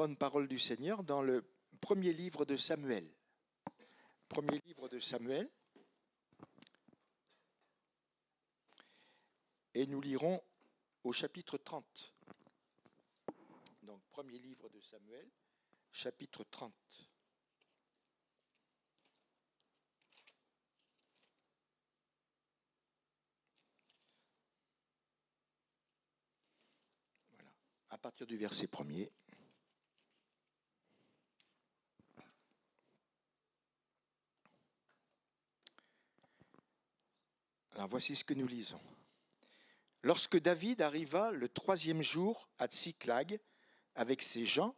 bonne parole du Seigneur dans le premier livre de Samuel. Premier livre de Samuel. Et nous lirons au chapitre 30. Donc, premier livre de Samuel, chapitre 30. Voilà, à partir du verset 1er. Alors, voici ce que nous lisons. Lorsque David arriva le 3e jour à Tsiklag avec ses gens,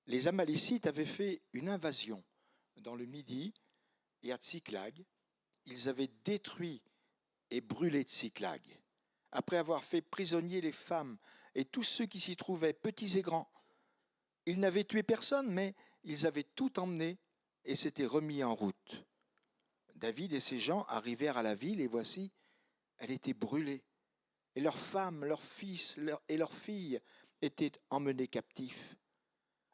les Amalécites avaient fait une invasion dans le Midi et à Tsiklag. Ils avaient détruit et brûlé Tsiklag, après avoir fait prisonnier les femmes et tous ceux qui s'y trouvaient, petits et grands. Ils n'avaient tué personne, mais ils avaient tout emmené et s'étaient remis en route. David et ses gens arrivèrent à la ville et voici, elle était brûlée. Et leurs femmes, leurs fils et leurs filles étaient emmenés captifs.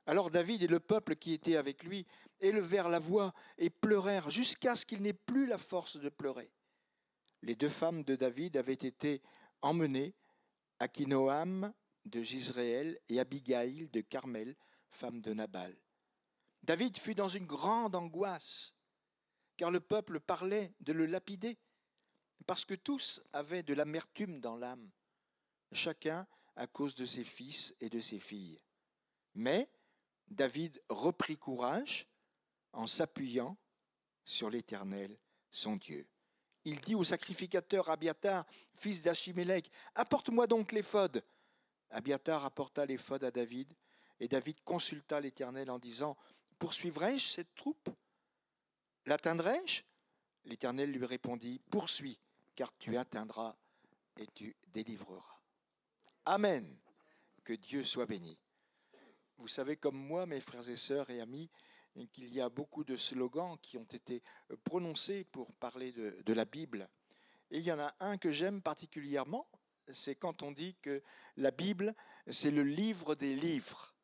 Alors David et le peuple qui était avec lui élevèrent la voix et pleurèrent jusqu'à ce qu'ils n'aient plus la force de pleurer. Les 2 femmes de David avaient été emmenées, Akinoam de Jizréel et Abigail de Carmel, femme de Nabal. David fut dans une grande angoisse, car le peuple parlait de le lapider, parce que tous avaient de l'amertume dans l'âme, chacun à cause de ses fils et de ses filles. Mais David reprit courage en s'appuyant sur l'Éternel, son Dieu. Il dit au sacrificateur Abiatar, fils d'Achimélec, « Apporte-moi donc l'éphod. » Abiatar apporta l'éphod à David, et David consulta l'Éternel en disant, « Poursuivrai-je cette troupe? L'atteindrai-je » L'Éternel lui répondit, « Poursuis, car tu atteindras et tu délivreras. » Amen. Que Dieu soit béni. Vous savez comme moi, mes frères et sœurs et amis, qu'il y a beaucoup de slogans qui ont été prononcés pour parler de la Bible. Et il y en a un que j'aime particulièrement, c'est quand on dit que la Bible, c'est le livre des livres.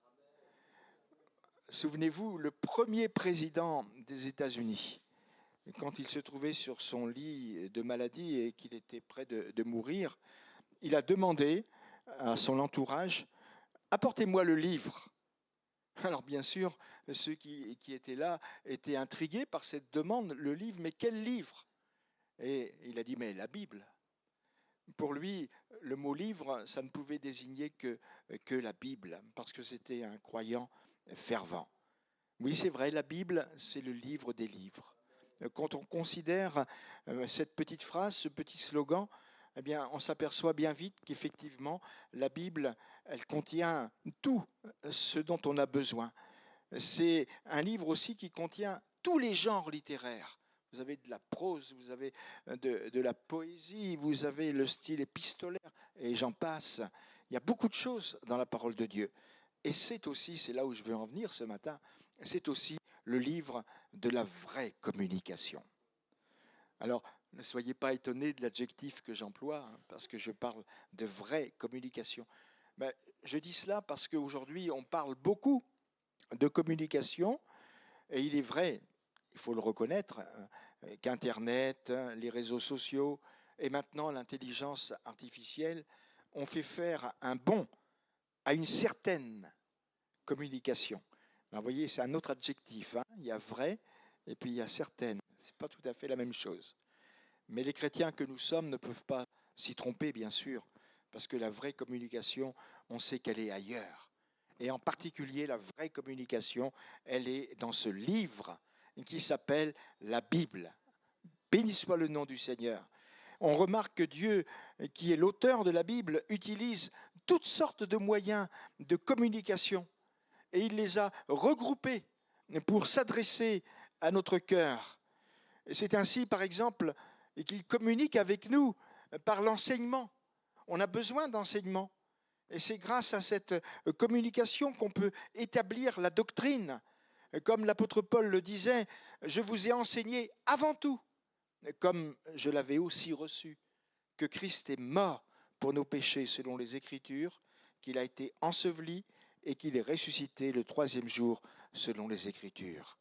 Souvenez-vous, le premier président des États-Unis, quand il se trouvait sur son lit de maladie et qu'il était près de mourir, il a demandé à son entourage, « Apportez-moi le livre ». Alors bien sûr, ceux qui étaient là étaient intrigués par cette demande, le livre, mais quel livre? Et il a dit, mais la Bible. Pour lui, le mot livre, ça ne pouvait désigner que la Bible, parce que c'était un croyant fervent. Oui, c'est vrai, la Bible, c'est le livre des livres. Quand on considère cette petite phrase, ce petit slogan, eh bien, on s'aperçoit bien vite qu'effectivement, la Bible, elle contient tout ce dont on a besoin. C'est un livre aussi qui contient tous les genres littéraires. Vous avez de la prose, vous avez de la poésie, vous avez le style épistolaire, et j'en passe. Il y a beaucoup de choses dans la parole de Dieu. Et c'est aussi, c'est là où je veux en venir ce matin, c'est aussi le livre de la vraie communication. Alors, ne soyez pas étonnés de l'adjectif que j'emploie, parce que je parle de vraie communication. Ben, je dis cela parce qu'aujourd'hui, on parle beaucoup de communication, et il est vrai, il faut le reconnaître, qu'Internet, les réseaux sociaux et maintenant l'intelligence artificielle ont fait faire un bond à une certaine communication. Alors, vous voyez, c'est un autre adjectif. Il y a vrai et puis il y a certaine. Ce n'est pas tout à fait la même chose. Mais les chrétiens que nous sommes ne peuvent pas s'y tromper, bien sûr, parce que la vraie communication, on sait qu'elle est ailleurs. Et en particulier, la vraie communication, elle est dans ce livre qui s'appelle la Bible. Béni soit le nom du Seigneur. On remarque que Dieu, qui est l'auteur de la Bible, utilise toutes sortes de moyens de communication et il les a regroupés pour s'adresser à notre cœur. C'est ainsi, par exemple, qu'il communique avec nous par l'enseignement. On a besoin d'enseignement. Et c'est grâce à cette communication qu'on peut établir la doctrine. Comme l'apôtre Paul le disait, je vous ai enseigné avant tout, comme je l'avais aussi reçu, que Christ est mort pour nos péchés selon les Écritures, qu'il a été enseveli et qu'il est ressuscité le troisième jour selon les Écritures.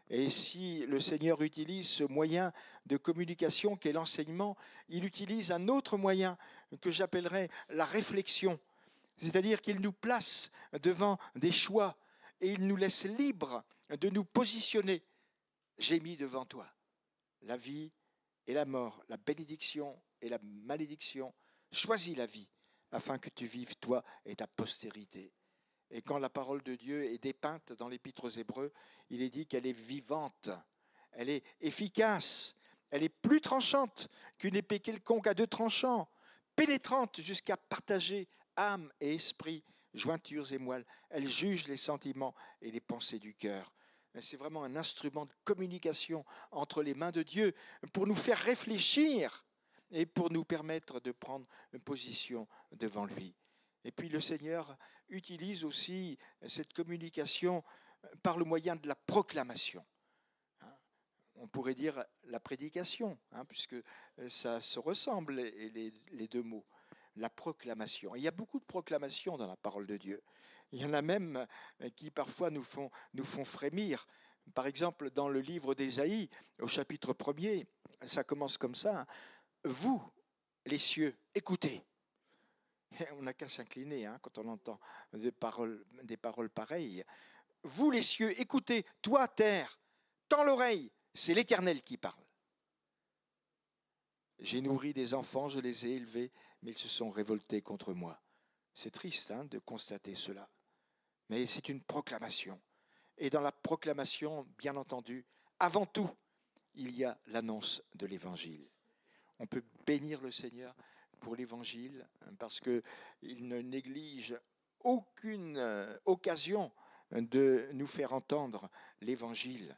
Et si le Seigneur utilise ce moyen de communication qu'est l'enseignement, il utilise un autre moyen que j'appellerais la réflexion. C'est-à-dire qu'il nous place devant des choix et il nous laisse libres de nous positionner. J'ai mis devant toi la vie et la mort, la bénédiction et la malédiction. Choisis la vie afin que tu vives toi et ta postérité. Et quand la parole de Dieu est dépeinte dans l'Épître aux Hébreux, il est dit qu'elle est vivante, elle est efficace, elle est plus tranchante qu'une épée quelconque à deux tranchants, pénétrante jusqu'à partager âme et esprit, jointures et moelles. Elle juge les sentiments et les pensées du cœur. C'est vraiment un instrument de communication entre les mains de Dieu pour nous faire réfléchir et pour nous permettre de prendre une position devant lui. Et puis le Seigneur utilise aussi cette communication par le moyen de la proclamation. On pourrait dire la prédication, puisque ça se ressemble, les deux mots. La proclamation. Et il y a beaucoup de proclamations dans la parole de Dieu. Il y en a même qui parfois nous font frémir. Par exemple, dans le livre d'Ésaïe, au chapitre 1er, ça commence comme ça. Vous, les cieux, écoutez. On n'a qu'à s'incliner quand on entend des paroles pareilles. Vous, les cieux, écoutez, toi, terre, tends l'oreille, c'est l'Éternel qui parle. J'ai nourri des enfants, je les ai élevés, mais ils se sont révoltés contre moi. C'est triste de constater cela, mais c'est une proclamation. Et dans la proclamation, bien entendu, avant tout, il y a l'annonce de l'Évangile. On peut bénir le Seigneur pour l'Évangile parce qu'il ne néglige aucune occasion de nous faire entendre l'Évangile.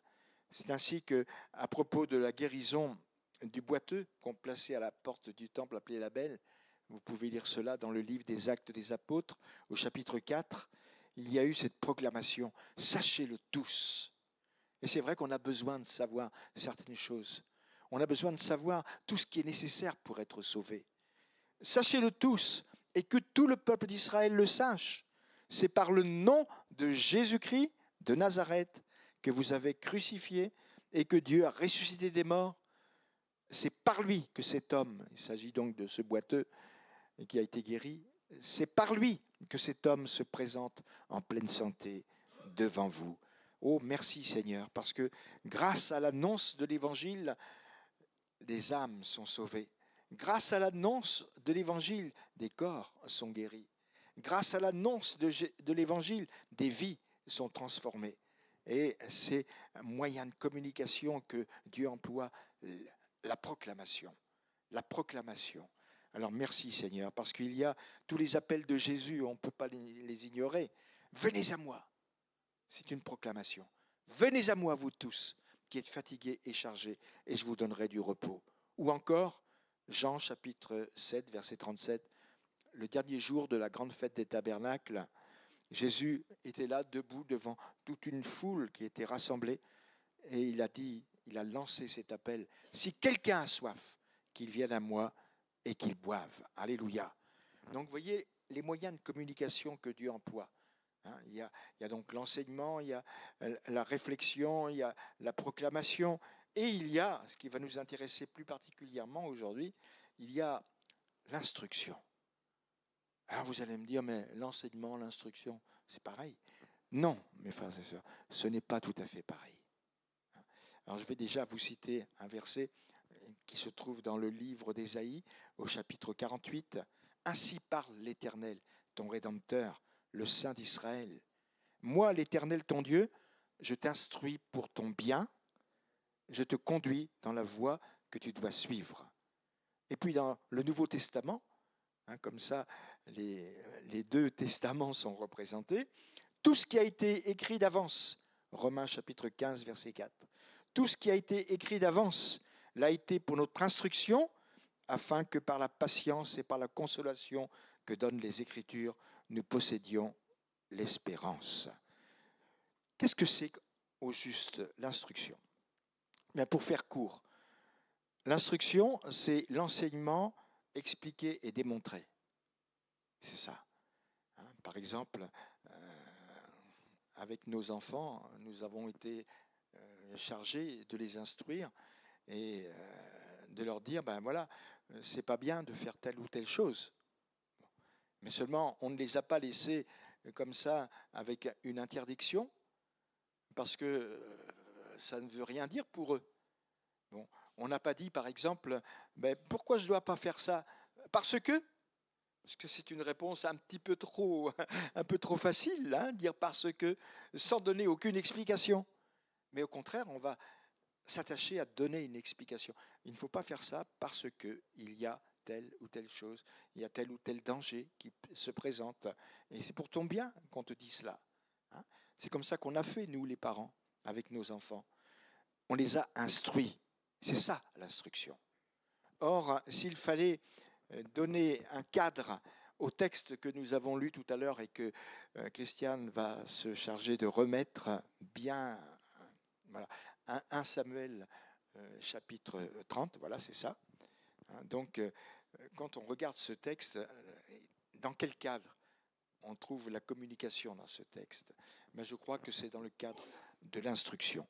C'est ainsi que, à propos de la guérison du boiteux qu'on plaçait à la porte du temple appelé la Belle, vous pouvez lire cela dans le livre des Actes des Apôtres, au chapitre 4, il y a eu cette proclamation, sachez-le tous. Et c'est vrai qu'on a besoin de savoir certaines choses. On a besoin de savoir tout ce qui est nécessaire pour être sauvé. Sachez-le tous, et que tout le peuple d'Israël le sache. C'est par le nom de Jésus-Christ de Nazareth que vous avez crucifié et que Dieu a ressuscité des morts. C'est par lui que cet homme, il s'agit donc de ce boiteux qui a été guéri, c'est par lui que cet homme se présente en pleine santé devant vous. Oh, merci Seigneur, parce que grâce à l'annonce de l'Évangile, des âmes sont sauvées. Grâce à l'annonce de l'Évangile, des corps sont guéris. Grâce à l'annonce de l'Évangile, des vies sont transformées. Et c'est un moyen de communication que Dieu emploie, la proclamation. La proclamation. Alors merci Seigneur, parce qu'il y a tous les appels de Jésus, on ne peut pas les ignorer. Venez à moi. C'est une proclamation. Venez à moi, vous tous, qui êtes fatigués et chargés, et je vous donnerai du repos. Ou encore, Jean chapitre 7, verset 37, le dernier jour de la grande fête des tabernacles, Jésus était là, debout, devant toute une foule qui était rassemblée, et il a lancé cet appel. Si quelqu'un a soif, qu'il vienne à moi et qu'il boive. Alléluia. Donc, vous voyez les moyens de communication que Dieu emploie. Il y a donc l'enseignement, il y a la réflexion, il y a la proclamation, et il y a, ce qui va nous intéresser plus particulièrement aujourd'hui, il y a l'instruction. Alors vous allez me dire, mais l'enseignement, l'instruction, c'est pareil. Non, mes frères et sœurs, ce n'est pas tout à fait pareil. Alors je vais déjà vous citer un verset qui se trouve dans le livre d'Ésaïe, au chapitre 48. Ainsi parle l'Éternel, ton Rédempteur, le Saint d'Israël. Moi, l'Éternel, ton Dieu, je t'instruis pour ton bien, je te conduis dans la voie que tu dois suivre. Et puis dans le Nouveau Testament, comme ça, les deux testaments sont représentés, tout ce qui a été écrit d'avance, Romains chapitre 15, verset 4, tout ce qui a été écrit d'avance l'a été pour notre instruction, afin que par la patience et par la consolation que donnent les Écritures, nous possédions l'espérance. Qu'est-ce que c'est au juste l'instruction? Bien, pour faire court, l'instruction, c'est l'enseignement expliqué et démontré. C'est ça. Par exemple, avec nos enfants, nous avons été chargés de les instruire et de leur dire, ben voilà, c'est pas bien de faire telle ou telle chose. Mais seulement, on ne les a pas laissés comme ça avec une interdiction, parce que ça ne veut rien dire pour eux. Bon, on n'a pas dit, par exemple, ben, pourquoi je ne dois pas faire ça? Parce que c'est une réponse un peu trop facile, hein, dire parce que, sans donner aucune explication. Mais au contraire, on va s'attacher à donner une explication. Il ne faut pas faire ça parce qu'il y a telle ou telle chose, il y a tel ou tel danger qui se présente. Et c'est pour ton bien qu'on te dit cela. Hein. C'est comme ça qu'on a fait, nous les parents, avec nos enfants. On les a instruits. C'est ça l'instruction. Or, s'il fallait donner un cadre au texte que nous avons lu tout à l'heure et que Christiane va se charger de remettre bien, voilà, 1 Samuel chapitre 30, voilà, c'est ça. Donc, quand on regarde ce texte, dans quel cadre on trouve la communication dans ce texte? Mais je crois que c'est dans le cadre de l'instruction.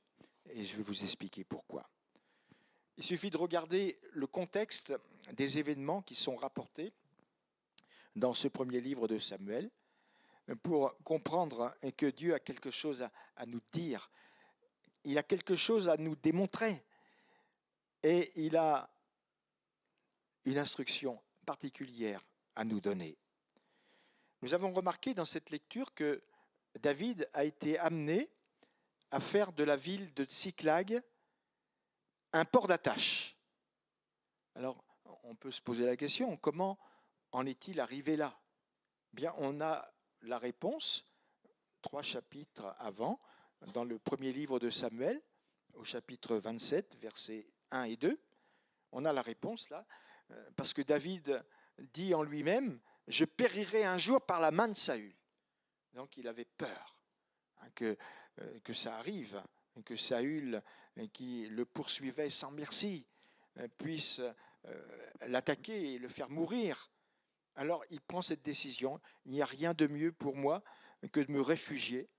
Et je vais vous expliquer pourquoi. Il suffit de regarder le contexte des événements qui sont rapportés dans ce premier livre de Samuel pour comprendre que Dieu a quelque chose à nous dire. Il a quelque chose à nous démontrer. Et il a une instruction particulière à nous donner. Nous avons remarqué dans cette lecture que David a été amené à faire de la ville de Tsiklag un port d'attache. Alors, on peut se poser la question, comment en est-il arrivé là? Bien, on a la réponse 3 chapitres avant, dans le premier livre de Samuel, au chapitre 27, versets 1 et 2. On a la réponse là, parce que David dit en lui-même, « Je périrai un jour par la main de Saül ». Donc il avait peur que ça arrive, que Saül, qui le poursuivait sans merci, puisse l'attaquer et le faire mourir. Alors il prend cette décision, il n'y a rien de mieux pour moi que de me réfugier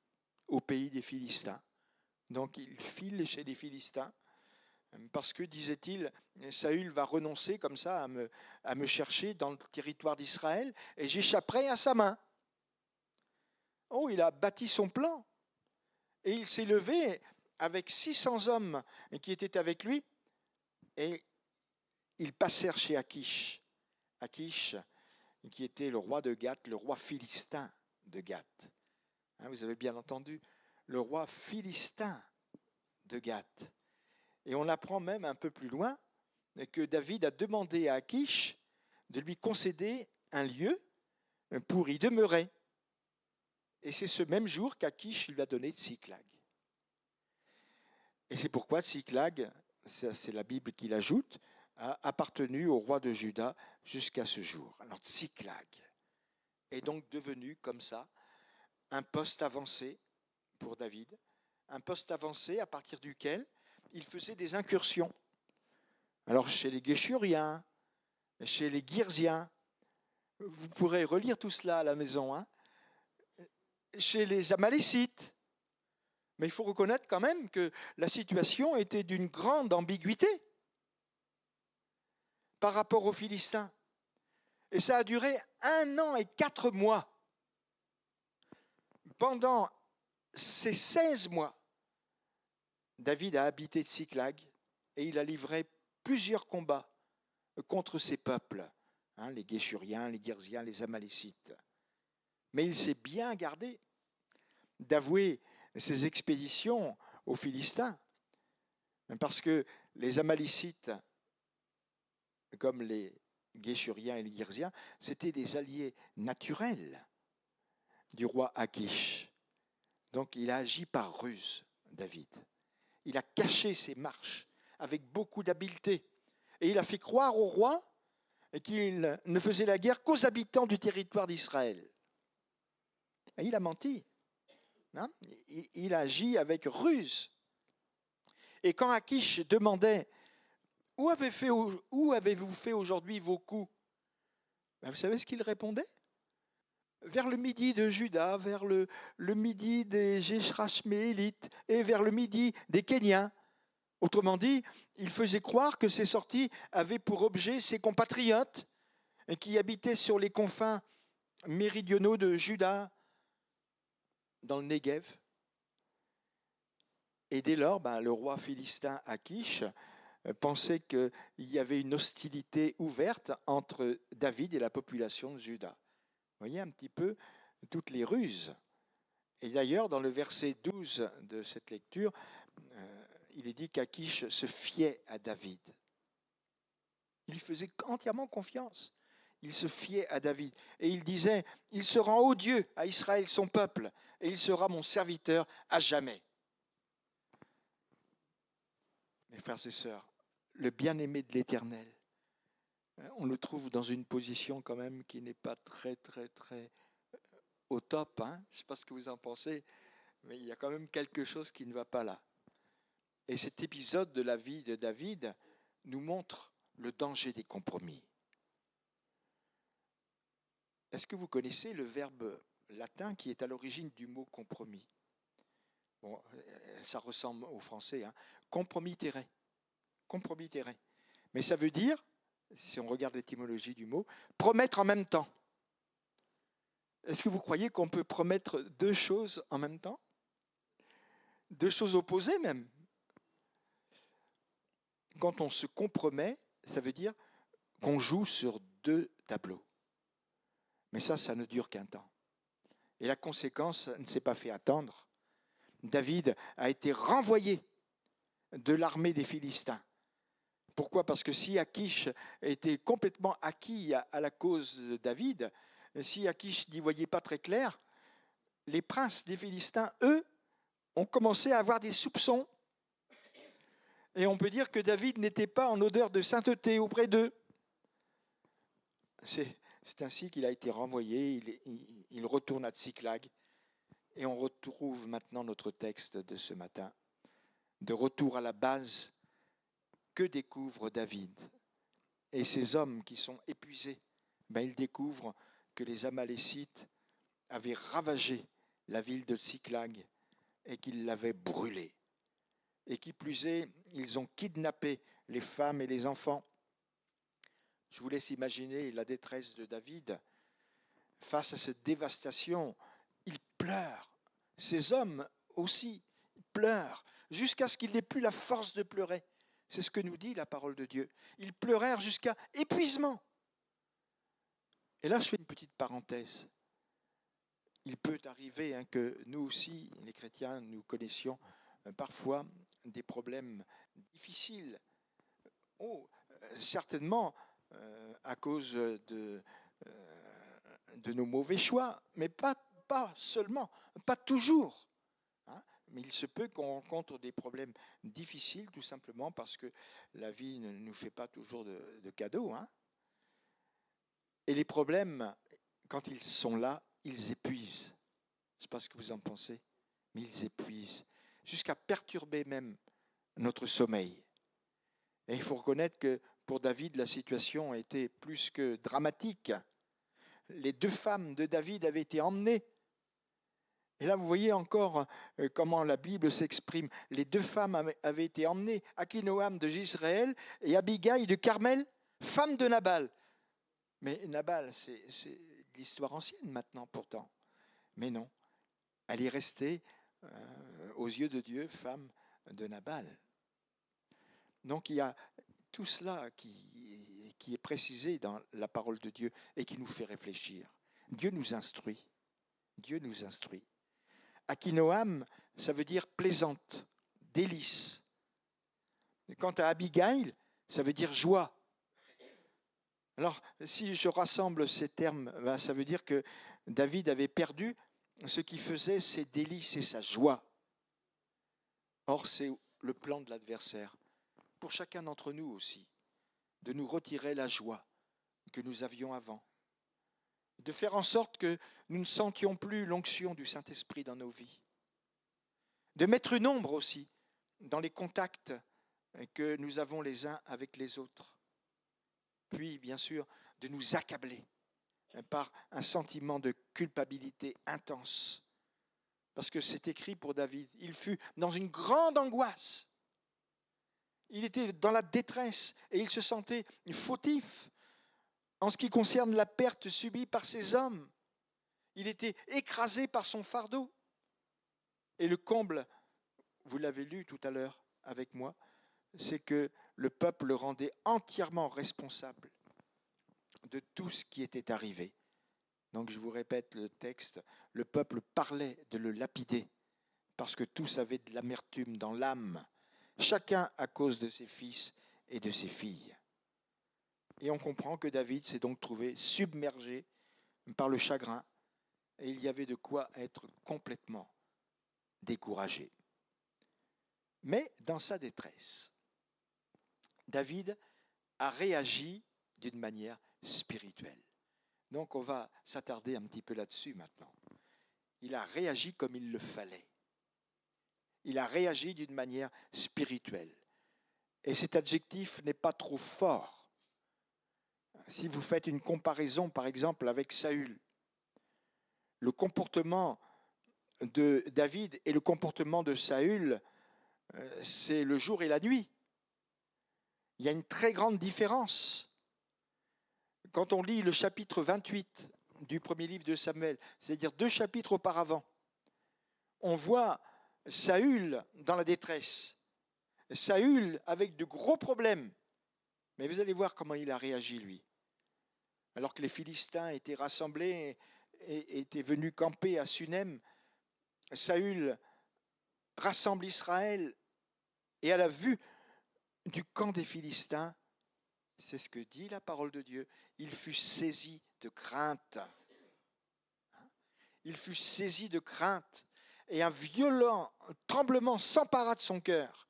au pays des Philistins. Donc il file chez les Philistins, parce que, disait-il, Saül va renoncer comme ça à me chercher dans le territoire d'Israël et j'échapperai à sa main. Oh, il a bâti son plan et il s'est levé avec 600 hommes qui étaient avec lui et ils passèrent chez Achish. Achish, qui était le roi de Gath, le roi philistin de Gath. Hein, vous avez bien entendu, le roi philistin de Gath. Et on apprend même un peu plus loin que David a demandé à Achish de lui concéder un lieu pour y demeurer. Et c'est ce même jour qu'Achish lui a donné Tsiklag. Et c'est pourquoi Tsiklag, c'est la Bible qui l'ajoute, a appartenu au roi de Juda jusqu'à ce jour. Alors Tsiklag est donc devenu comme ça un poste avancé pour David, un poste avancé à partir duquel il faisait des incursions. Alors chez les Guéchuriens, chez les Girziens, vous pourrez relire tout cela à la maison, hein, chez les Amalécites. Mais il faut reconnaître quand même que la situation était d'une grande ambiguïté par rapport aux Philistins. Et ça a duré 1 an et 4 mois. Pendant ces 16 mois, David a habité Tsiklag et il a livré plusieurs combats contre ces peuples, hein, les Guéchuriens, les Girziens, les Amalécites. Mais il s'est bien gardé d'avouer ses expéditions aux Philistins, parce que les Amalécites, comme les Guéchuriens et les Girziens, c'étaient des alliés naturels du roi Achish. Donc il a agi par ruse, David. Il a caché ses marches avec beaucoup d'habileté. Et il a fait croire au roi qu'il ne faisait la guerre qu'aux habitants du territoire d'Israël. Et il a menti. Hein? Il agit avec ruse. Et quand Achish demandait « Où avez-vous fait aujourd'hui vos coups ?» Ben, vous savez ce qu'il répondait? vers le midi de Juda, vers le midi des Jéchrashméélites et vers le midi des Kéniens. Autrement dit, il faisait croire que ces sorties avaient pour objet ses compatriotes qui habitaient sur les confins méridionaux de Juda, dans le Negev. Et dès lors, le roi philistin Akish pensait qu'il y avait une hostilité ouverte entre David et la population de Juda. Vous voyez un petit peu toutes les ruses. Et d'ailleurs, dans le verset 12 de cette lecture, il est dit qu'Akish se fiait à David. Il lui faisait entièrement confiance. Il se fiait à David. Et il disait, il se rend odieux à Israël, son peuple, et il sera mon serviteur à jamais. Mes frères et sœurs, le bien-aimé de l'Éternel, on le trouve dans une position quand même qui n'est pas très au top. Je ne sais pas ce que vous en pensez, mais il y a quand même quelque chose qui ne va pas là. Et cet épisode de la vie de David nous montre le danger des compromis. Est-ce que vous connaissez le verbe latin qui est à l'origine du mot compromis? Bon, ça ressemble au français, compromittere. Compromittere. Mais ça veut dire, si on regarde l'étymologie du mot, promettre en même temps. Est-ce que vous croyez qu'on peut promettre deux choses en même temps? Deux choses opposées même. Quand on se compromet, ça veut dire qu'on joue sur deux tableaux. Mais ça ne dure qu'un temps. Et la conséquence ne s'est pas fait attendre. David a été renvoyé de l'armée des Philistins. Pourquoi? Parce que si Akish était complètement acquis à la cause de David, si Akish n'y voyait pas très clair, les princes des Philistins, eux, ont commencé à avoir des soupçons. Et on peut dire que David n'était pas en odeur de sainteté auprès d'eux. C'est ainsi qu'il a été renvoyé, il retourne à Tsiklag. Et on retrouve maintenant notre texte de ce matin. De retour à la base, que découvre David? Et ces hommes qui sont épuisés, ils découvrent que les Amalécites avaient ravagé la ville de Tsiklag et qu'ils l'avaient brûlée. Et qui plus est, ils ont kidnappé les femmes et les enfants. Je vous laisse imaginer la détresse de David. Face à cette dévastation, il pleure. Ces hommes aussi pleurent, jusqu'à ce qu'ils n'aient plus la force de pleurer. C'est ce que nous dit la parole de Dieu. Ils pleurèrent jusqu'à épuisement. Et là, je fais une petite parenthèse. Il peut arriver que nous aussi, les chrétiens, nous connaissions parfois des problèmes difficiles. Certainement à cause de nos mauvais choix, mais pas seulement, pas toujours. Mais il se peut qu'on rencontre des problèmes difficiles tout simplement parce que la vie ne nous fait pas toujours de cadeaux. Et les problèmes, quand ils sont là, ils épuisent. Je ne sais pas ce que vous en pensez, mais ils épuisent, jusqu'à perturber même notre sommeil. Et il faut reconnaître que pour David, la situation a été plus que dramatique. Les deux femmes de David avaient été emmenées. Et là, vous voyez encore comment la Bible s'exprime. Les deux femmes avaient été emmenées, Akinoam de Jisraël et Abigail de Carmel, femme de Nabal. Mais Nabal, c'est l'histoire ancienne maintenant pourtant. Mais non, elle est restée, aux yeux de Dieu, femme de Nabal. Donc il y a tout cela qui est précisé dans la parole de Dieu et qui nous fait réfléchir. Dieu nous instruit. Dieu nous instruit. Akinoam, ça veut dire plaisante, délice. Quant à Abigail, ça veut dire joie. Alors, si je rassemble ces termes, ça veut dire que David avait perdu ce qui faisait ses délices et sa joie. Or, c'est le plan de l'adversaire, pour chacun d'entre nous aussi, de nous retirer la joie que nous avions avant, de faire en sorte que nous ne sentions plus l'onction du Saint-Esprit dans nos vies, de mettre une ombre aussi dans les contacts que nous avons les uns avec les autres, puis bien sûr de nous accabler par un sentiment de culpabilité intense. Parce que c'est écrit pour David, il fut dans une grande angoisse. Il était dans la détresse et il se sentait fautif en ce qui concerne la perte subie par ses hommes. Il était écrasé par son fardeau. Et le comble, vous l'avez lu tout à l'heure avec moi, c'est que le peuple le rendait entièrement responsable de tout ce qui était arrivé. Donc je vous répète le texte, le peuple parlait de le lapider parce que tous avaient de l'amertume dans l'âme, chacun à cause de ses fils et de ses filles. Et on comprend que David s'est donc trouvé submergé par le chagrin et il y avait de quoi être complètement découragé. Mais dans sa détresse, David a réagi d'une manière spirituelle. Donc on va s'attarder un petit peu là-dessus maintenant. Il a réagi comme il le fallait. Il a réagi d'une manière spirituelle. Et cet adjectif n'est pas trop fort. Si vous faites une comparaison, par exemple, avec Saül, le comportement de David et le comportement de Saül, c'est le jour et la nuit. Il y a une très grande différence. Quand on lit le chapitre 28 du premier livre de Samuel, c'est-à-dire 2 chapitres auparavant, on voit Saül dans la détresse, Saül avec de gros problèmes, mais vous allez voir comment il a réagi lui. Alors que les Philistins étaient rassemblés et étaient venus camper à Sunem, Saül rassemble Israël et à la vue du camp des Philistins, c'est ce que dit la parole de Dieu, il fut saisi de crainte. Il fut saisi de crainte et un violent tremblement s'empara de son cœur.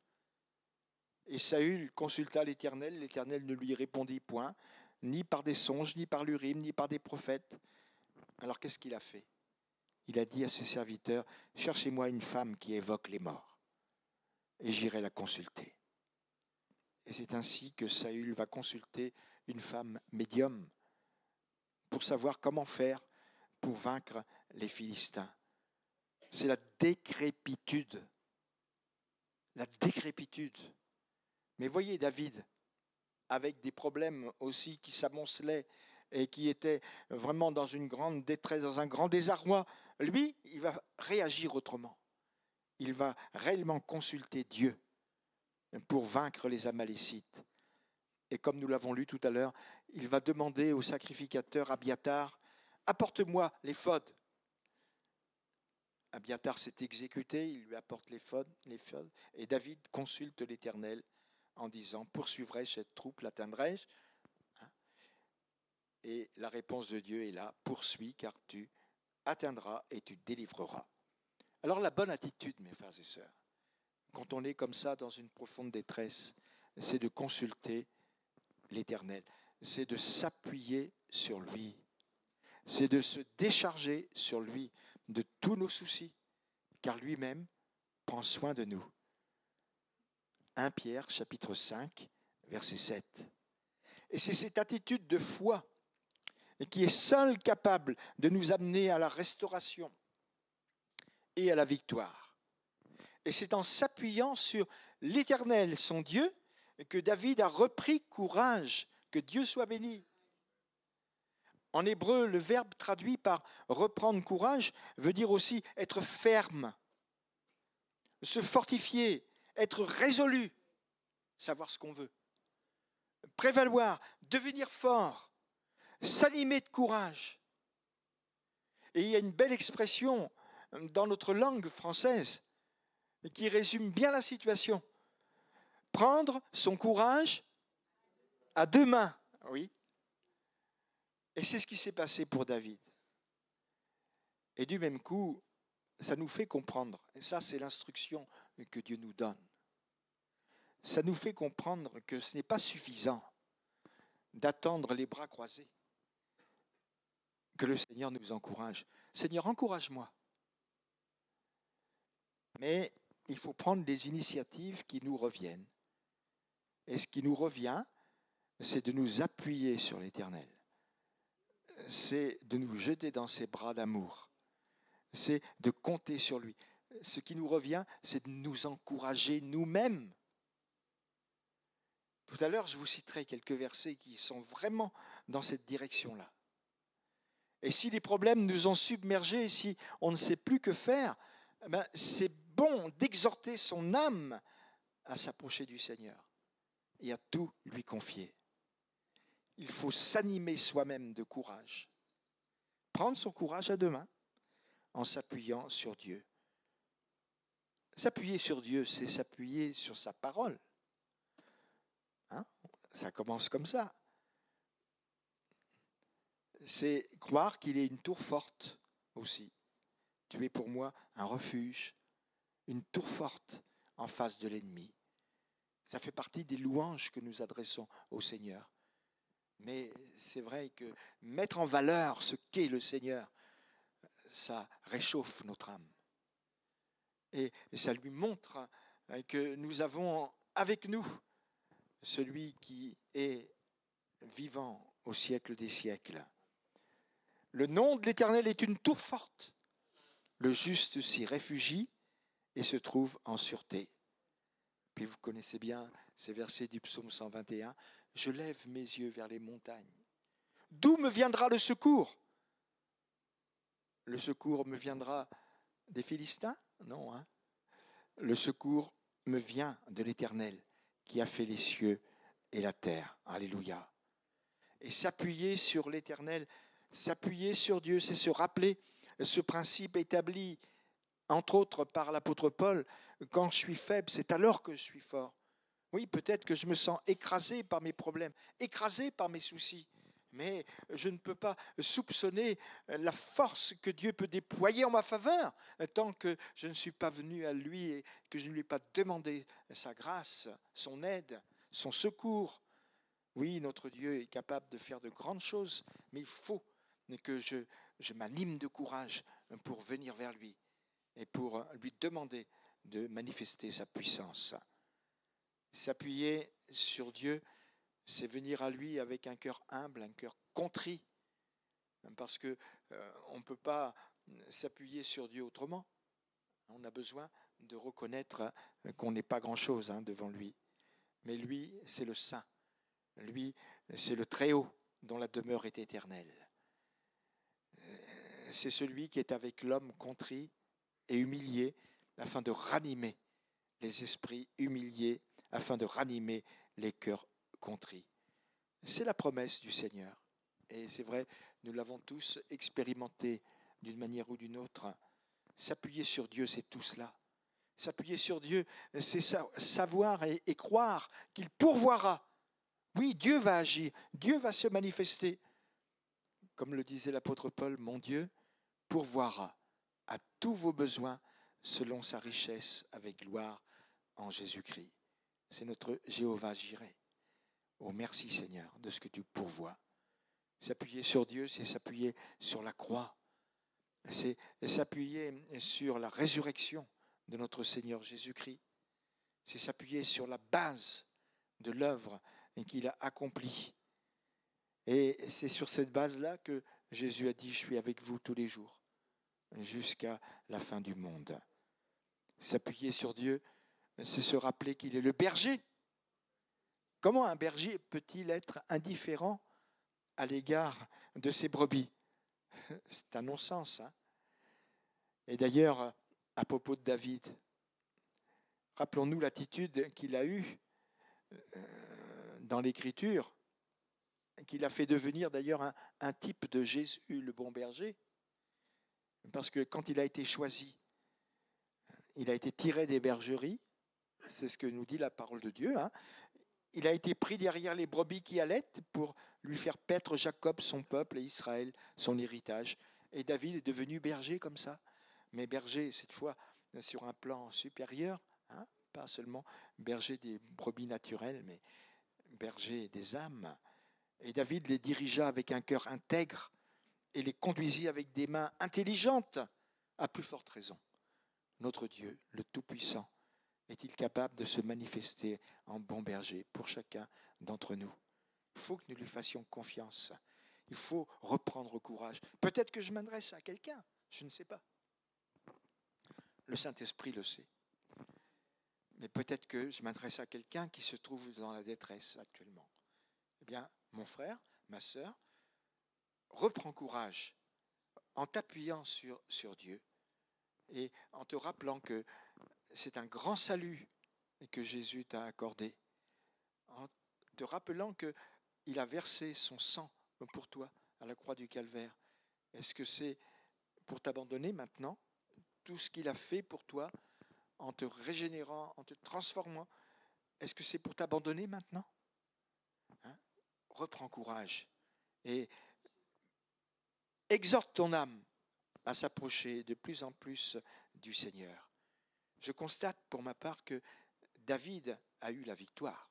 Et Saül consulta l'Éternel, l'Éternel ne lui répondit point, ni par des songes, ni par l'Urim, ni par des prophètes. Alors qu'est-ce qu'il a fait? Il a dit à ses serviteurs, cherchez-moi une femme qui évoque les morts, et j'irai la consulter. Et c'est ainsi que Saül va consulter une femme médium pour savoir comment faire pour vaincre les Philistins. C'est la décrépitude. La décrépitude. Mais voyez David, avec des problèmes aussi qui s'amoncelaient et qui était vraiment dans une grande détresse, dans un grand désarroi, lui, il va réagir autrement. Il va réellement consulter Dieu pour vaincre les Amalécites. Et comme nous l'avons lu tout à l'heure, il va demander au sacrificateur Abiathar, apporte-moi l'éphod. Abiathar s'est exécuté, il lui apporte l'éphod, et David consulte l'Éternel en disant, poursuivrai-je cette troupe, l'atteindrai-je? Et la réponse de Dieu est là, poursuis car tu atteindras et tu délivreras. Alors la bonne attitude, mes frères et sœurs, quand on est comme ça dans une profonde détresse, c'est de consulter l'Éternel, c'est de s'appuyer sur lui, c'est de se décharger sur lui de tous nos soucis, car lui-même prend soin de nous. 1 Pierre chapitre 5, verset 7. Et c'est cette attitude de foi qui est seule capable de nous amener à la restauration et à la victoire. Et c'est en s'appuyant sur l'Éternel, son Dieu, que David a repris courage. Que Dieu soit béni. En hébreu, le verbe traduit par reprendre courage veut dire aussi être ferme, se fortifier, être résolu, savoir ce qu'on veut, prévaloir, devenir fort, s'animer de courage. Et il y a une belle expression dans notre langue française qui résume bien la situation. Prendre son courage à 2 mains, oui. Et c'est ce qui s'est passé pour David. Et du même coup, ça nous fait comprendre, et ça c'est l'instruction que Dieu nous donne, ça nous fait comprendre que ce n'est pas suffisant d'attendre les bras croisés, que le Seigneur nous encourage. Seigneur, encourage-moi. Mais il faut prendre des initiatives qui nous reviennent. Et ce qui nous revient, c'est de nous appuyer sur l'Éternel. c'est de nous jeter dans ses bras d'amour. C'est de compter sur lui. Ce qui nous revient, c'est de nous encourager nous-mêmes. Tout à l'heure, je vous citerai quelques versets qui sont vraiment dans cette direction-là. Et si les problèmes nous ont submergés, si on ne sait plus que faire, c'est bon d'exhorter son âme à s'approcher du Seigneur et à tout lui confier. Il faut s'animer soi-même de courage. Prendre son courage à deux mains en s'appuyant sur Dieu. S'appuyer sur Dieu, c'est s'appuyer sur sa parole. Hein? Ça commence comme ça. C'est croire qu'il est une tour forte aussi. Tu es pour moi un refuge, une tour forte en face de l'ennemi. Ça fait partie des louanges que nous adressons au Seigneur. Mais c'est vrai que mettre en valeur ce qu'est le Seigneur, ça réchauffe notre âme. Et ça lui montre que nous avons avec nous celui qui est vivant au siècle des siècles. Le nom de l'Éternel est une tour forte. Le juste s'y réfugie et se trouve en sûreté. Puis vous connaissez bien ces versets du psaume 121. Je lève mes yeux vers les montagnes. D'où me viendra le secours? Le secours me viendra des Philistins? Non, hein? Le secours me vient de l'Éternel qui a fait les cieux et la terre. Alléluia. Et s'appuyer sur l'Éternel, s'appuyer sur Dieu, c'est se rappeler ce principe établi, entre autres par l'apôtre Paul, quand je suis faible, c'est alors que je suis fort. Oui, peut-être que je me sens écrasé par mes problèmes, écrasé par mes soucis, mais je ne peux pas soupçonner la force que Dieu peut déployer en ma faveur tant que je ne suis pas venu à lui et que je ne lui ai pas demandé sa grâce, son aide, son secours. Oui, notre Dieu est capable de faire de grandes choses, mais il faut que je m'anime de courage pour venir vers lui et pour lui demander de manifester sa puissance. S'appuyer sur Dieu, c'est venir à lui avec un cœur humble, un cœur contrit, parce que on ne peut pas s'appuyer sur Dieu autrement. On a besoin de reconnaître qu'on n'est pas grand-chose devant lui. Mais lui, c'est le Saint. Lui, c'est le Très-Haut dont la demeure est éternelle. C'est celui qui est avec l'homme contrit et humilié afin de ranimer les esprits humiliés, afin de ranimer les cœurs contrits. C'est la promesse du Seigneur. Et c'est vrai, nous l'avons tous expérimenté d'une manière ou d'une autre. S'appuyer sur Dieu, c'est tout cela. S'appuyer sur Dieu, c'est savoir et croire qu'il pourvoira. Oui, Dieu va agir, Dieu va se manifester. Comme le disait l'apôtre Paul, mon Dieu pourvoira à tous vos besoins selon sa richesse avec gloire en Jésus-Christ. C'est notre Jéhovah Jireh. Oh, merci Seigneur de ce que tu pourvois. S'appuyer sur Dieu, c'est s'appuyer sur la croix. C'est s'appuyer sur la résurrection de notre Seigneur Jésus-Christ. C'est s'appuyer sur la base de l'œuvre qu'il a accomplie. Et c'est sur cette base-là que Jésus a dit, je suis avec vous tous les jours, jusqu'à la fin du monde. S'appuyer sur Dieu, c'est se rappeler qu'il est le berger. Comment un berger peut-il être indifférent à l'égard de ses brebis? C'est un non-sens. Et d'ailleurs, à propos de David, rappelons-nous l'attitude qu'il a eue dans l'Écriture, qu'il a fait devenir d'ailleurs un type de Jésus, le bon berger, parce que quand il a été choisi, il a été tiré des bergeries, c'est ce que nous dit la parole de Dieu, Il a été pris derrière les brebis qui allaitent pour lui faire paître Jacob, son peuple, et Israël, son héritage. Et David est devenu berger comme ça. Mais berger, cette fois, sur un plan supérieur, pas seulement berger des brebis naturelles, mais berger des âmes. Et David les dirigea avec un cœur intègre et les conduisit avec des mains intelligentes, à plus forte raison. Notre Dieu, le Tout-Puissant, est-il capable de se manifester en bon berger pour chacun d'entre nous? Il faut que nous lui fassions confiance. il faut reprendre courage. Peut-être que je m'adresse à quelqu'un, je ne sais pas. Le Saint-Esprit le sait. Mais peut-être que je m'adresse à quelqu'un qui se trouve dans la détresse actuellement. Eh bien, mon frère, ma sœur, reprends courage en t'appuyant sur Dieu et en te rappelant que c'est un grand salut que Jésus t'a accordé, en te rappelant qu'il a versé son sang pour toi à la croix du Calvaire. Est-ce que c'est pour t'abandonner maintenant, tout ce qu'il a fait pour toi, en te régénérant, en te transformant, est-ce que c'est pour t'abandonner maintenant? Reprends courage et exhorte ton âme à s'approcher de plus en plus du Seigneur. Je constate pour ma part que David a eu la victoire.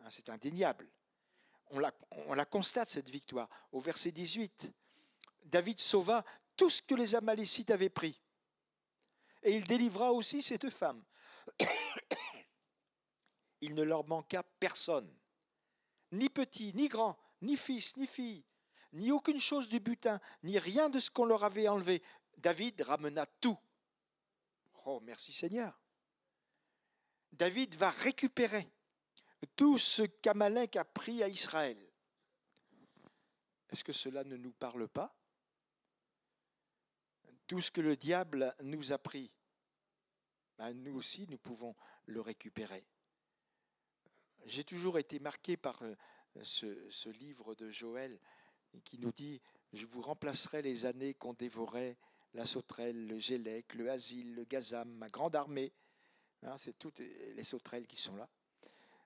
C'est indéniable. On la constate, cette victoire. Au verset 18, David sauva tout ce que les Amalécites avaient pris. Et il délivra aussi ces 2 femmes. Il ne leur manqua personne, ni petit, ni grand, ni fils, ni fille, ni aucune chose du butin, ni rien de ce qu'on leur avait enlevé. David ramena tout. Oh, merci Seigneur. David va récupérer tout ce qu'Amalek a pris à Israël. Est-ce que cela ne nous parle pas? Tout ce que le diable nous a pris, nous aussi, nous pouvons le récupérer. J'ai toujours été marqué par ce livre de Joël qui nous dit « Je vous remplacerai les années qu'ont dévoré la sauterelle, le gélec, le asile, le gazam, ma grande armée. » C'est toutes les sauterelles qui sont là.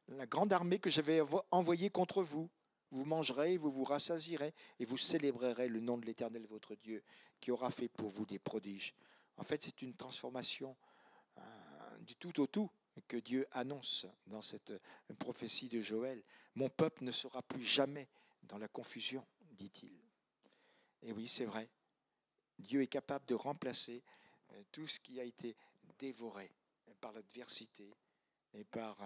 La grande armée que j'avais envoyée contre vous. Vous mangerez, vous vous rassasierez et vous célébrerez le nom de l'Éternel votre Dieu qui aura fait pour vous des prodiges. En fait, c'est une transformation du tout au tout que Dieu annonce dans cette prophétie de Joël. Mon peuple ne sera plus jamais dans la confusion, dit-il. Et oui, c'est vrai. Dieu est capable de remplacer tout ce qui a été dévoré par l'adversité et par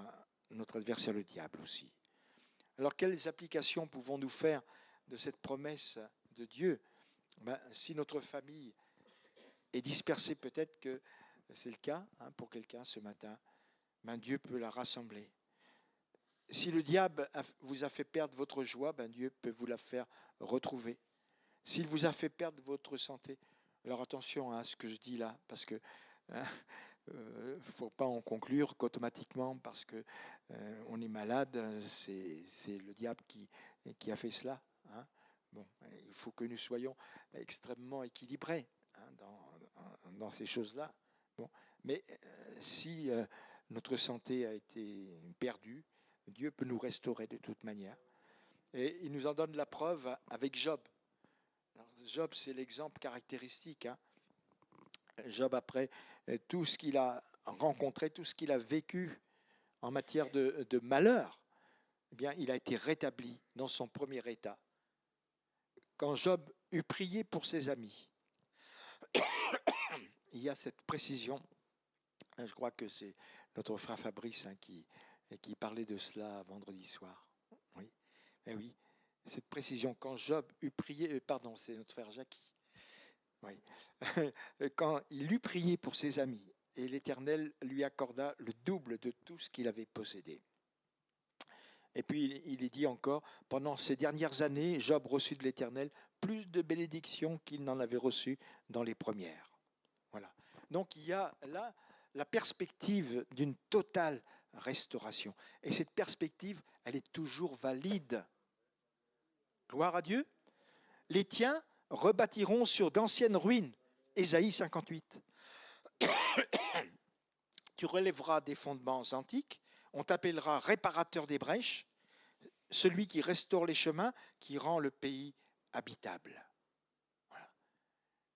notre adversaire le diable aussi. Alors, quelles applications pouvons-nous faire de cette promesse de Dieu? Si notre famille est dispersée, peut-être que c'est le cas pour quelqu'un ce matin, Dieu peut la rassembler. Si le diable vous a fait perdre votre joie, Dieu peut vous la faire retrouver. S'il vous a fait perdre votre santé, alors attention à ce que je dis là, parce que ne faut pas en conclure qu'automatiquement, parce que on est malade, c'est le diable qui a fait cela. Bon, il faut que nous soyons extrêmement équilibrés dans ces choses-là. Bon, mais si notre santé a été perdue, Dieu peut nous restaurer de toute manière. Et il nous en donne la preuve avec Job. Alors, Job, c'est l'exemple caractéristique. Job, après tout ce qu'il a rencontré, tout ce qu'il a vécu en matière de malheur, eh bien, il a été rétabli dans son premier état. Quand Job eut prié pour ses amis, il y a cette précision. Je crois que c'est notre frère Fabrice qui parlait de cela vendredi soir. Oui, oui, cette précision. Quand Job eut prié, pardon, c'est notre frère Jackie. Oui. Quand il eut prié pour ses amis, et l'Éternel lui accorda le double de tout ce qu'il avait possédé. Et puis il est dit encore, pendant ces dernières années, Job reçut de l'Éternel plus de bénédictions qu'il n'en avait reçues dans les premières. Voilà. Donc il y a là la perspective d'une totale restauration. Et cette perspective, elle est toujours valide. Gloire à Dieu. Les tiens rebâtiront sur d'anciennes ruines. Ésaïe 58. Tu relèveras des fondements antiques, on t'appellera réparateur des brèches, celui qui restaure les chemins, qui rend le pays habitable. Voilà.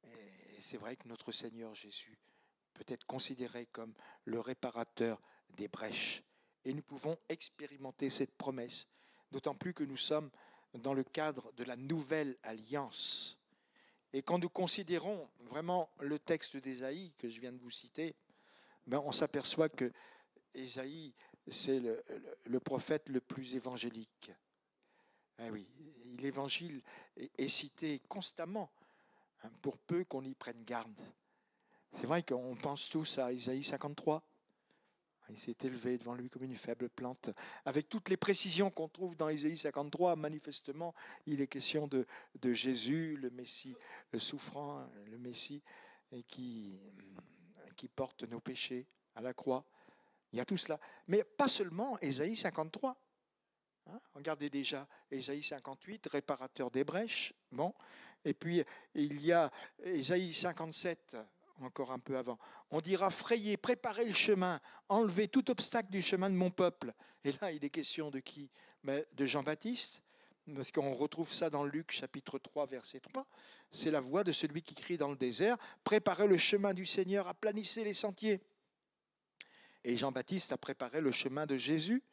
Et c'est vrai que notre Seigneur Jésus peut être considéré comme le réparateur des brèches. Et nous pouvons expérimenter cette promesse, d'autant plus que nous sommes dans le cadre de la nouvelle alliance. Et quand nous considérons vraiment le texte d'Ésaïe que je viens de vous citer, on s'aperçoit que Ésaïe, c'est le prophète le plus évangélique. Ah oui, l'évangile est cité constamment, hein, pour peu qu'on y prenne garde. C'est vrai qu'on pense tous à Isaïe 53. Il s'est élevé devant lui comme une faible plante. Avec toutes les précisions qu'on trouve dans Isaïe 53, manifestement, il est question de Jésus, le Messie, le souffrant, le Messie, et qui porte nos péchés à la croix. Il y a tout cela. Mais pas seulement Isaïe 53. Hein, regardez déjà Ésaïe 58, réparateur des brèches. Bon. Et puis il y a Ésaïe 57, encore un peu avant. On dira frayez, préparez le chemin, enlevez tout obstacle du chemin de mon peuple. Et là, il est question de qui? De Jean-Baptiste, parce qu'on retrouve ça dans Luc chapitre 3, verset 3. C'est la voix de celui qui crie dans le désert, préparez le chemin du Seigneur, aplanissez les sentiers. Et Jean-Baptiste a préparé le chemin de Jésus.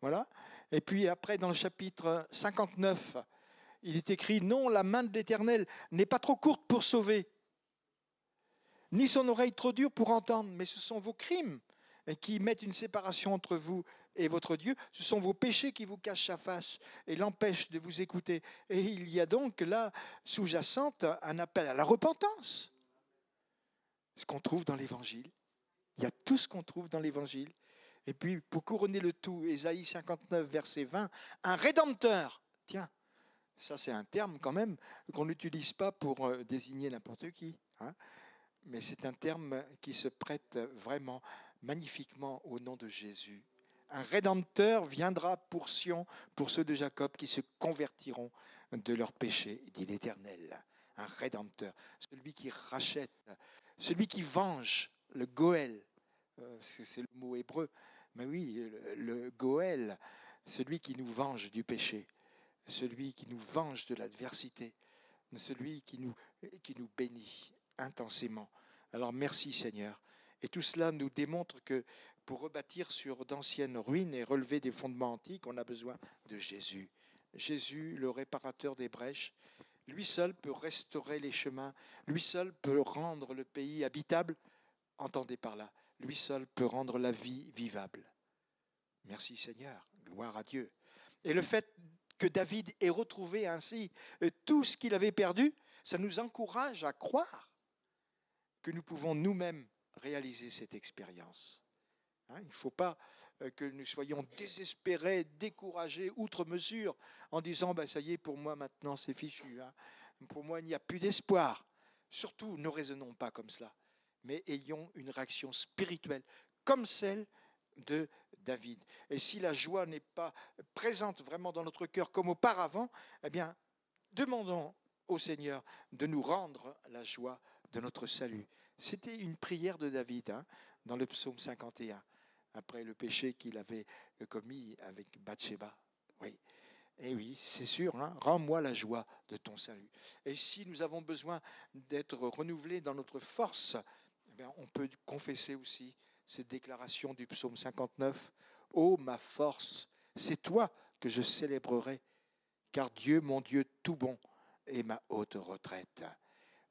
Voilà. Et puis après, dans le chapitre 59, il est écrit, non, la main de l'Éternel n'est pas trop courte pour sauver, ni son oreille trop dure pour entendre, mais ce sont vos crimes qui mettent une séparation entre vous et votre Dieu. Ce sont vos péchés qui vous cachent sa face et l'empêchent de vous écouter. Et il y a donc là, sous-jacente, un appel à la repentance. Ce qu'on trouve dans l'Évangile. Il y a tout ce qu'on trouve dans l'Évangile. Et puis, pour couronner le tout, Ésaïe 59, verset 20, un rédempteur. Tiens, ça c'est un terme quand même qu'on n'utilise pas pour désigner n'importe qui. Hein, mais c'est un terme qui se prête vraiment magnifiquement au nom de Jésus. Un rédempteur viendra pour Sion, pour ceux de Jacob qui se convertiront de leurs péchés, dit l'Éternel. Un rédempteur, celui qui rachète, celui qui venge, le Goël, c'est le mot hébreu, mais oui, le Goël, celui qui nous venge du péché, celui qui nous venge de l'adversité, celui qui nous bénit intensément. Alors merci Seigneur. Et tout cela nous démontre que pour rebâtir sur d'anciennes ruines et relever des fondements antiques, on a besoin de Jésus. Jésus, le réparateur des brèches, lui seul peut restaurer les chemins, lui seul peut rendre le pays habitable. Entendez par là, lui seul peut rendre la vie vivable. Merci Seigneur, gloire à Dieu. Et le fait que David ait retrouvé ainsi tout ce qu'il avait perdu, ça nous encourage à croire que nous pouvons nous-mêmes réaliser cette expérience. Hein, il ne faut pas que nous soyons désespérés, découragés, outre mesure, en disant ben, ça y est, pour moi maintenant c'est fichu. Hein. Pour moi il n'y a plus d'espoir. Surtout, ne raisonnons pas comme cela, mais ayons une réaction spirituelle comme celle de David. Et si la joie n'est pas présente vraiment dans notre cœur comme auparavant, eh bien, demandons au Seigneur de nous rendre la joie de notre salut. C'était une prière de David hein, dans le psaume 51, après le péché qu'il avait commis avec Bathsheba. Oui. Et oui, c'est sûr, hein, rends-moi la joie de ton salut. Et si nous avons besoin d'être renouvelés dans notre force, eh bien, on peut confesser aussi cette déclaration du psaume 59. Ô ma force, c'est toi que je célébrerai, car Dieu, mon Dieu tout bon, est ma haute retraite.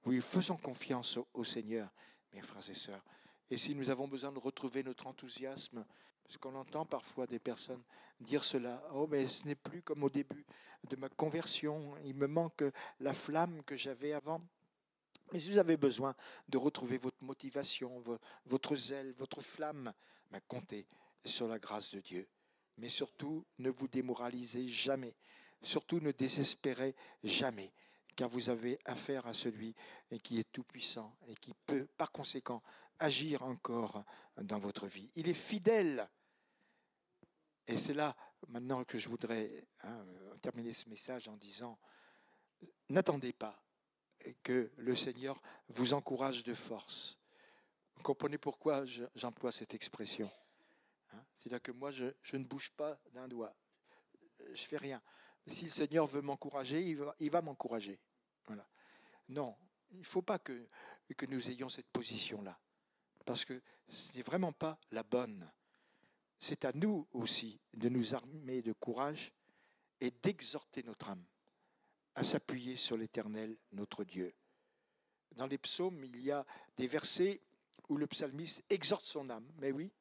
Oui, faisons confiance au Seigneur, mes frères et sœurs. Et si nous avons besoin de retrouver notre enthousiasme, parce qu'on entend parfois des personnes dire cela, oh mais ce n'est plus comme au début de ma conversion, il me manque la flamme que j'avais avant. Mais si vous avez besoin de retrouver votre motivation, votre zèle, votre flamme, ben comptez sur la grâce de Dieu. Mais surtout, ne vous démoralisez jamais. Surtout, ne désespérez jamais, car vous avez affaire à celui qui est tout-puissant et qui peut, par conséquent, agir encore dans votre vie. Il est fidèle. Et c'est là, maintenant, que je voudrais terminer ce message en disant, n'attendez pas que le Seigneur vous encourage de force. Vous comprenez pourquoi j'emploie cette expression. Hein, c'est-à-dire que moi, je ne bouge pas d'un doigt. Je ne fais rien. Mais si le Seigneur veut m'encourager, il va m'encourager. Voilà. Non, il ne faut pas que nous ayons cette position-là. Parce que ce n'est vraiment pas la bonne. C'est à nous aussi de nous armer de courage et d'exhorter notre âme à s'appuyer sur l'Éternel, notre Dieu. Dans les psaumes, il y a des versets où le psalmiste exhorte son âme. Mais oui,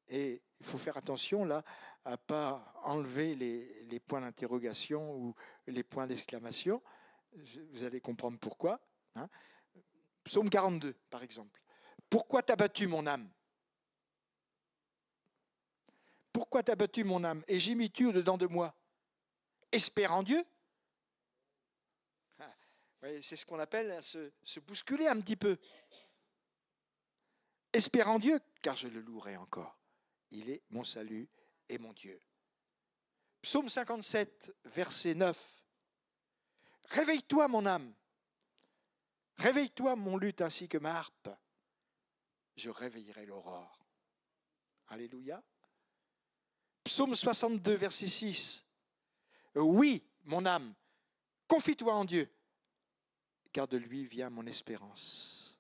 Et il faut faire attention là à ne pas enlever les points d'interrogation ou les points d'exclamation. Vous allez comprendre pourquoi. Hein. Psaume 42, par exemple. Pourquoi t'as battu mon âme? Pourquoi t'as battu mon âme? Et j'ai mis tu au-dedans de moi. Espère en Dieu. C'est ce qu'on appelle se bousculer un petit peu. Espère en Dieu, car je le louerai encore. Il est mon salut et mon Dieu. Psaume 57, verset 9. Réveille-toi, mon âme. Réveille-toi, mon luth, ainsi que ma harpe. Je réveillerai l'aurore. Alléluia. Psaume 62, verset 6. Oui, mon âme, confie-toi en Dieu, car de lui vient mon espérance.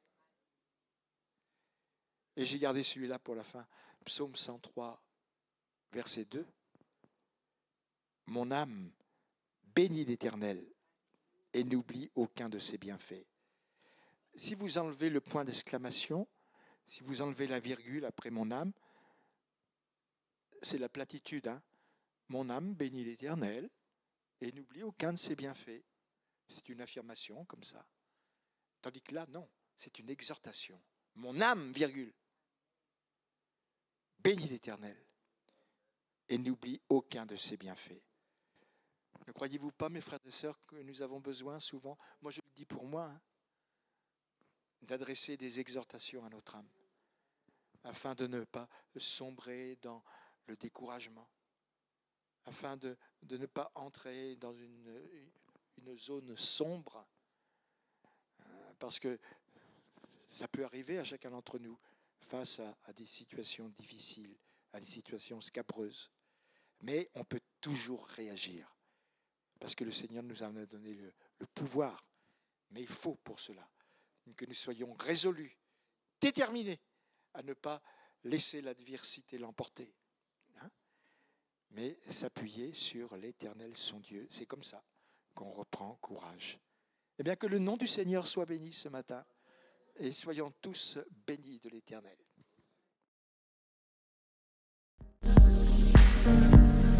Et j'ai gardé celui-là pour la fin. Psaume 103, verset 2. Mon âme bénit l'Éternel et n'oublie aucun de ses bienfaits. Si vous enlevez le point d'exclamation, si vous enlevez la virgule après mon âme, c'est la platitude. Hein. Mon âme bénit l'Éternel et n'oublie aucun de ses bienfaits. C'est une affirmation comme ça. Tandis que là, non, c'est une exhortation. Mon âme, virgule, bénit l'Éternel et n'oublie aucun de ses bienfaits. Ne croyez-vous pas, mes frères et sœurs, que nous avons besoin souvent, moi je le dis pour moi, hein, d'adresser des exhortations à notre âme, afin de ne pas sombrer dans le découragement, afin de ne pas entrer dans une zone sombre, parce que ça peut arriver à chacun d'entre nous face à des situations difficiles, à des situations scabreuses. Mais on peut toujours réagir, parce que le Seigneur nous en a donné le pouvoir. Mais il faut pour cela que nous soyons résolus, déterminés à ne pas laisser l'adversité l'emporter, hein, mais s'appuyer sur l'Éternel, son Dieu. C'est comme ça qu'on reprend courage. Eh bien, que le nom du Seigneur soit béni ce matin, et soyons tous bénis de l'Éternel.